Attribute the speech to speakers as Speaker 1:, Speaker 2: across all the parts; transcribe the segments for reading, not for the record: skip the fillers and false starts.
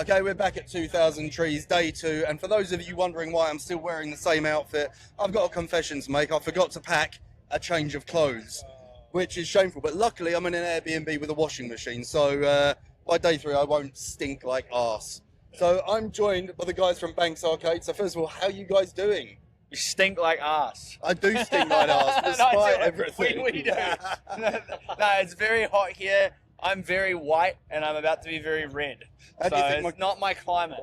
Speaker 1: Okay, we're back at 2000Trees, day 2, and for those of you wondering why I'm still wearing the same outfit, I've got a confession to make. I forgot to pack a change of clothes, which is shameful, but luckily I'm in an Airbnb with a washing machine, so by day 3 I won't stink like arse. So I'm joined by the guys from Banks Arcade. So first of all, how are you guys doing?
Speaker 2: You stink like arse.
Speaker 1: I do stink like arse, despite everything.
Speaker 2: We do. No, it's very hot here. I'm very white, and I'm about to be very red.
Speaker 1: How do you think
Speaker 2: it's not my climate.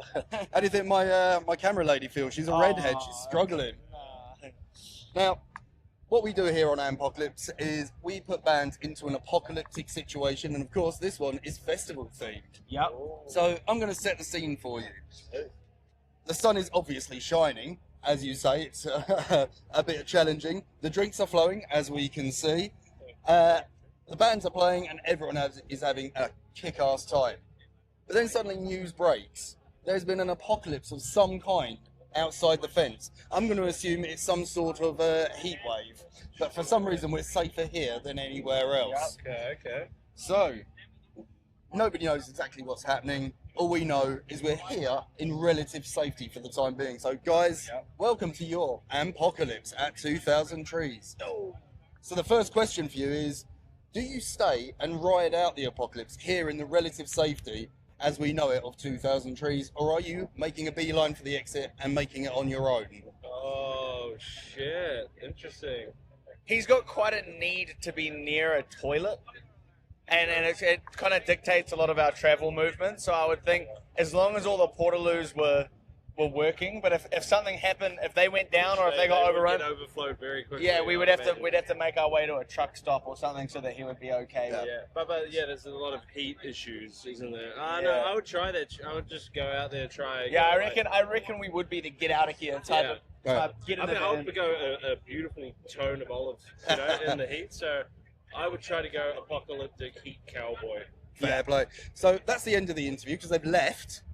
Speaker 1: How do you think my camera lady feels? She's a redhead. She's struggling. Now, what we do here on Ampocalypse is we put bands into an apocalyptic situation, and of course, this one is festival themed.
Speaker 2: Yep.
Speaker 1: So I'm going to set the scene for you. The sun is obviously shining, as you say. It's a bit challenging. The drinks are flowing, as we can see. The bands are playing and everyone is having a kick-ass time. But then suddenly news breaks. There's been an apocalypse of some kind outside the fence. I'm going to assume it's some sort of heat wave. But for some reason we're safer here than anywhere else.
Speaker 3: Okay.
Speaker 1: So, nobody knows exactly what's happening. All we know is we're here in relative safety for the time being. So guys, welcome to your Ampocalypse at 2000Trees. So the first question for you is, do you stay and ride out the apocalypse here in the relative safety as we know it of 2000Trees, or are you making a beeline for the exit and making it on your own?
Speaker 3: Oh shit, interesting.
Speaker 2: He's got quite a need to be near a toilet, and it kind of dictates a lot of our travel movement. So I would think as long as all the portaloos were working, but if something happened, if they went down or if they got overrun,
Speaker 3: would get overflowed very quickly.
Speaker 2: yeah, we'd have to make our way to a truck stop or something so that he would be okay.
Speaker 3: Yeah, but there's a lot of heat issues, isn't there? No,
Speaker 2: Yeah.
Speaker 3: I would try that. I would just go out there and try.
Speaker 2: Yeah, I reckon we would be the get out of here type of get in
Speaker 3: I
Speaker 2: the
Speaker 3: mean, I
Speaker 2: van.
Speaker 3: would go a beautifully tone of olives, in the heat. So I would try to go apocalyptic heat cowboy.
Speaker 1: Fair play. So that's the end of the interview because they've left.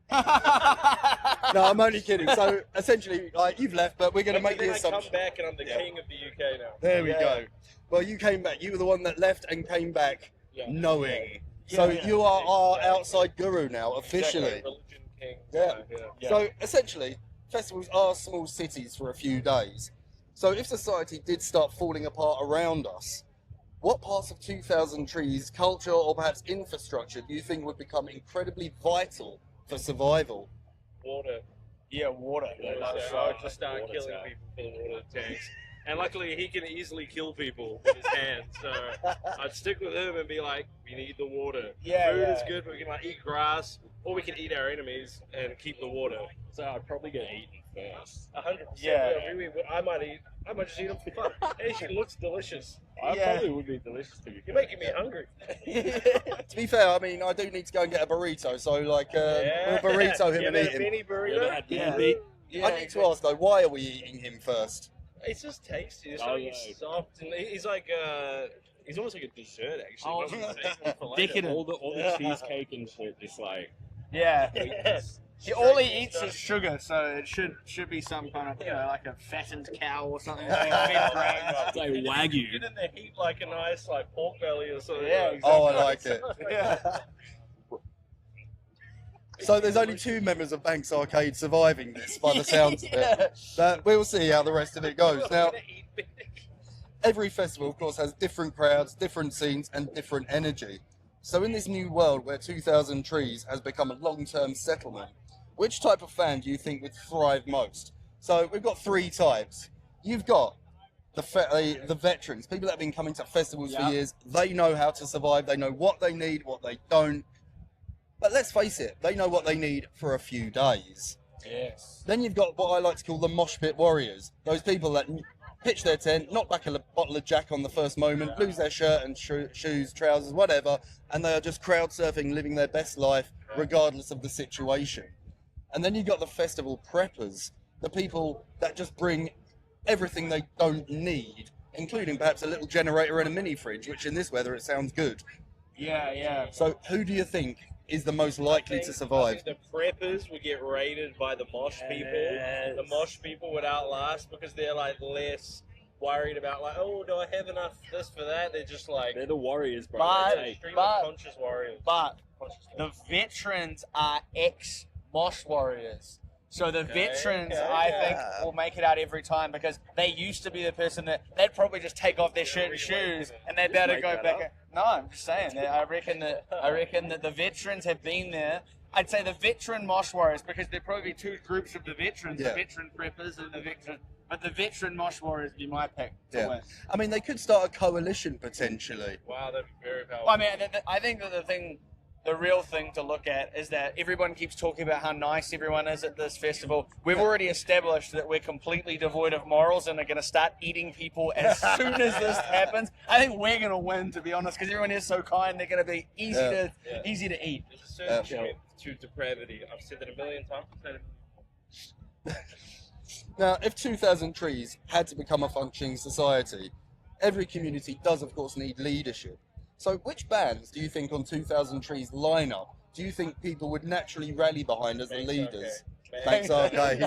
Speaker 1: No, I'm only kidding. So essentially, you've left, but we're going to make the assumption.
Speaker 3: I come back and I'm the king of the UK now.
Speaker 1: There we go. Well, you came back. You were the one that left and came back knowing. So you are our outside guru now, officially.
Speaker 3: Exactly. Religion king.
Speaker 1: Yeah. So essentially, festivals are small cities for a few days. So if society did start falling apart around us, what parts of 2000Trees culture or perhaps infrastructure do you think would become incredibly vital for survival?
Speaker 3: Water.
Speaker 2: Yeah, water.
Speaker 3: So I would just start killing people for the water tanks. And luckily, he can easily kill people with his hands. So I'd stick with him and be like, we need the water. Food is good, but we can eat grass, or we can eat our enemies and keep the water.
Speaker 4: So I'd probably get eaten first.
Speaker 3: 100%.
Speaker 2: Yeah.
Speaker 3: I might just eat them for fun. It looks delicious.
Speaker 4: I probably would be delicious to be
Speaker 3: You're making me hungry.
Speaker 1: To be fair, I mean, I do need to go and get a burrito, so we'll burrito him and eat him.
Speaker 3: Mini burrito?
Speaker 1: I need to ask though, why are we eating him first?
Speaker 3: It's just tasty. It's so soft, and he's like he's almost like a dessert actually.
Speaker 4: Decadent. All the cheesecake and shit, just like
Speaker 2: All he eats is sugar, so it should be some kind of like a fattened cow or something.
Speaker 4: it's like wagyu.
Speaker 3: Get in the heat like a nice pork belly or something.
Speaker 2: Yeah, exactly.
Speaker 1: Oh, I like it. So there's only 2 members of Banks Arcade surviving this, by the sounds of it. But we'll see how the rest of it goes. Now, every festival, of course, has different crowds, different scenes, and different energy. So in this new world where 2000Trees has become a long-term settlement, which type of fan do you think would thrive most? So we've got 3 types. You've got the veterans, people that have been coming to festivals for years. They know how to survive. They know what they need, what they don't. But let's face it, they know what they need for a few days.
Speaker 2: Yes.
Speaker 1: Then you've got what I like to call the mosh pit warriors. Those people that pitch their tent, knock back a bottle of Jack on the first moment, lose their shirt and shoes, trousers, whatever, and they are just crowd surfing, living their best life, regardless of the situation. And then you've got the festival preppers, the people that just bring everything they don't need, including perhaps a little generator and a mini fridge, which in this weather it sounds good.
Speaker 2: Yeah.
Speaker 1: So who do you think is the most likely to survive?
Speaker 3: I think the preppers would get raided by the mosh people. The mosh people would outlast because they're less worried about like, oh, do I have enough this for that? They're just like
Speaker 4: They're the warriors, bro.
Speaker 2: But-
Speaker 4: They take.
Speaker 3: stream of conscious warriors.
Speaker 2: But the veterans are ex-mosh warriors. So the veterans, I think, will make it out every time because they used to be the person that they'd probably just take off their shirt and shoes and they'd better go back. No, I'm just saying that I reckon that the veterans have been there. I'd say the veteran mosh warriors because there'd probably be two groups of the veterans, the veteran preppers and the veteran. But the veteran mosh warriors would be my pick to win.
Speaker 1: I mean, they could start a coalition potentially.
Speaker 3: Wow, that'd be very powerful.
Speaker 2: Well, I mean, I think that the real thing to look at is that everyone keeps talking about how nice everyone is at this festival. We've already established that we're completely devoid of morals and are going to start eating people as soon as this happens. I think we're going to win, to be honest, because everyone is so kind. They're going to be easy to eat.
Speaker 3: There's a certain strength to depravity. I've said that a million times.
Speaker 1: Now, if 2000Trees had to become a functioning society, every community does, of course, need leadership. So which bands do you think on 2000Trees lineup do you think people would naturally rally behind as the leaders? Banks Arcade.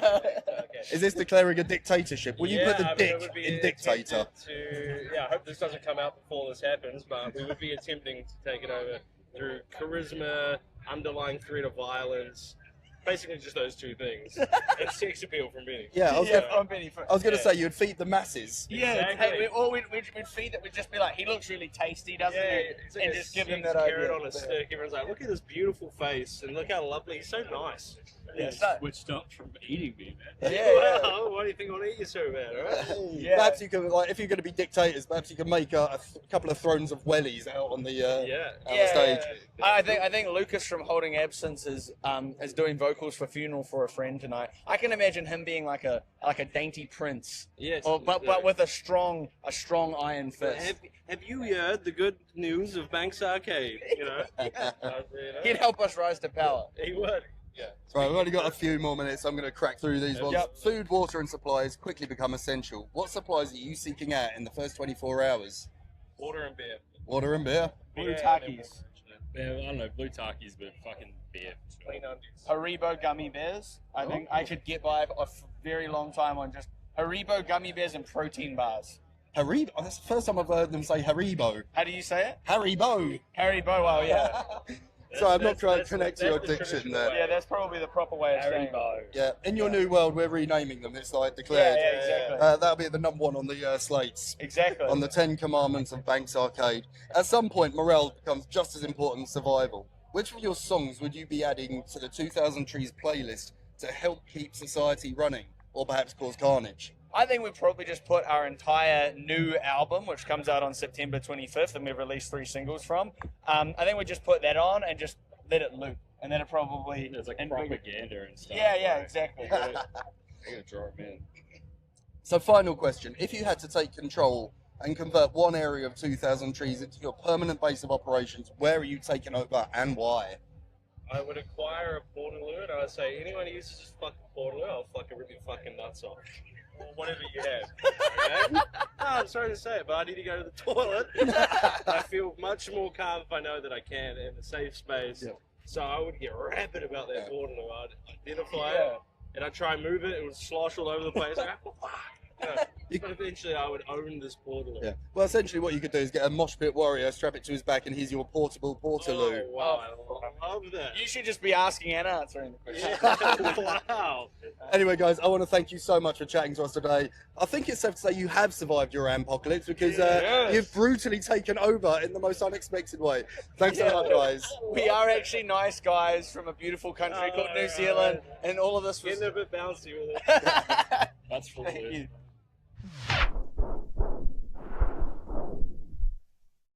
Speaker 1: Is this declaring a dictatorship? Will you put the dick in dictator?
Speaker 3: I hope this doesn't come out before this happens, but we would be attempting to take it over through charisma, underlying threat of violence, basically just those two things, and sex appeal from Benny.
Speaker 1: Yeah, I was going to say you'd feed the masses.
Speaker 2: Yeah,
Speaker 3: Exactly.
Speaker 2: we'd feed it. We'd just be like, he looks really tasty, doesn't he?
Speaker 3: It's like
Speaker 2: And
Speaker 3: a
Speaker 2: just give him
Speaker 3: sex
Speaker 2: that
Speaker 3: carrot
Speaker 2: idea.
Speaker 3: on a stick. Everyone's like, look at his beautiful face, and look how lovely. He's so nice.
Speaker 2: Yeah,
Speaker 4: Switched up from eating me, man.
Speaker 3: Well, why do you think I want to eat you so bad, alright?
Speaker 2: Yeah.
Speaker 1: Perhaps you could, like, if you're going to be dictators, perhaps you could make a couple of thrones of wellies out on the stage.
Speaker 2: I think Lucas from Holding Absence is doing vocals for Funeral for a Friend tonight. I can imagine him being like a dainty prince,
Speaker 3: Yes.
Speaker 2: but with a strong iron fist.
Speaker 3: Have you heard the good news of Banks Arcade? You know,
Speaker 2: He'd help us rise to power.
Speaker 3: He would.
Speaker 1: Right, we've only got a few more minutes. I'm going to crack through these ones.
Speaker 2: Yep.
Speaker 1: Food, water, and supplies quickly become essential. What supplies are you seeking out in the first 24 hours?
Speaker 3: Water and beer.
Speaker 1: Water and beer.
Speaker 2: Blue Takis.
Speaker 4: Yeah, I don't know, blue Takis, but fucking beer. For sure.
Speaker 3: Clean undies.
Speaker 2: Haribo gummy bears. I think I could get by a very long time on just Haribo gummy bears and protein bars.
Speaker 1: Haribo? Oh, that's the first time I've heard them say Haribo.
Speaker 2: How do you say it?
Speaker 1: Haribo.
Speaker 2: Haribo. Well, yeah.
Speaker 1: So I'm not trying to
Speaker 3: That's
Speaker 1: connect
Speaker 3: the
Speaker 1: your
Speaker 3: traditional
Speaker 1: diction
Speaker 3: way.
Speaker 1: there.
Speaker 2: Yeah, that's probably the proper way of saying it.
Speaker 1: Yeah, in your new world, we're renaming them. It's like declared.
Speaker 2: Yeah, exactly.
Speaker 1: That'll be the number one on the slates.
Speaker 2: Exactly.
Speaker 1: On the 10 Commandments of Banks Arcade. At some point, morale becomes just as important as survival. Which of your songs would you be adding to the 2000Trees playlist to help keep society running, or perhaps cause carnage?
Speaker 2: I think we'd probably just put our entire new album, which comes out on September 25th, and we've released 3 singles from. I think we'd just put that on and just let it loop, and then it probably...
Speaker 4: There's like propaganda and stuff.
Speaker 2: Yeah, exactly.
Speaker 4: I'm gonna draw it in.
Speaker 1: So final question. If you had to take control and convert one area of 2000Trees into your permanent base of operations, where are you taking over and why?
Speaker 3: I would acquire a Portaloo, and I would say, anyone who uses this fucking Portaloo, I'll fucking rip your fucking nuts off. Or whatever you have. Okay? No, I'm sorry to say it, but I need to go to the toilet. I feel much more calm if I know that I can in a safe space.
Speaker 1: Yeah.
Speaker 3: So I would get rapid about that Portaloo. I'd identify
Speaker 2: Yeah.
Speaker 3: it, and I'd try and move it. It would slosh all over the place. Like, oh, fuck. You know, but eventually I would own this Portaloo.
Speaker 1: Yeah. Well, essentially what you could do is get a mosh pit warrior, strap it to his back, and he's your portable Portaloo.
Speaker 3: Oh, wow. I love that.
Speaker 2: You should just be asking and answering the question.
Speaker 3: Yeah. Wow.
Speaker 1: Anyway, guys, I want to thank you so much for chatting to us today. I think it's safe to say you have survived your Ampocalypse because
Speaker 2: Yes.
Speaker 1: you've brutally taken over in the most unexpected way. Thanks so much, guys.
Speaker 2: We are actually nice guys from a beautiful country called New Zealand, and all of this was...
Speaker 3: Getting a bit bouncy with it.
Speaker 4: That's for
Speaker 2: Thank
Speaker 4: good.
Speaker 2: you.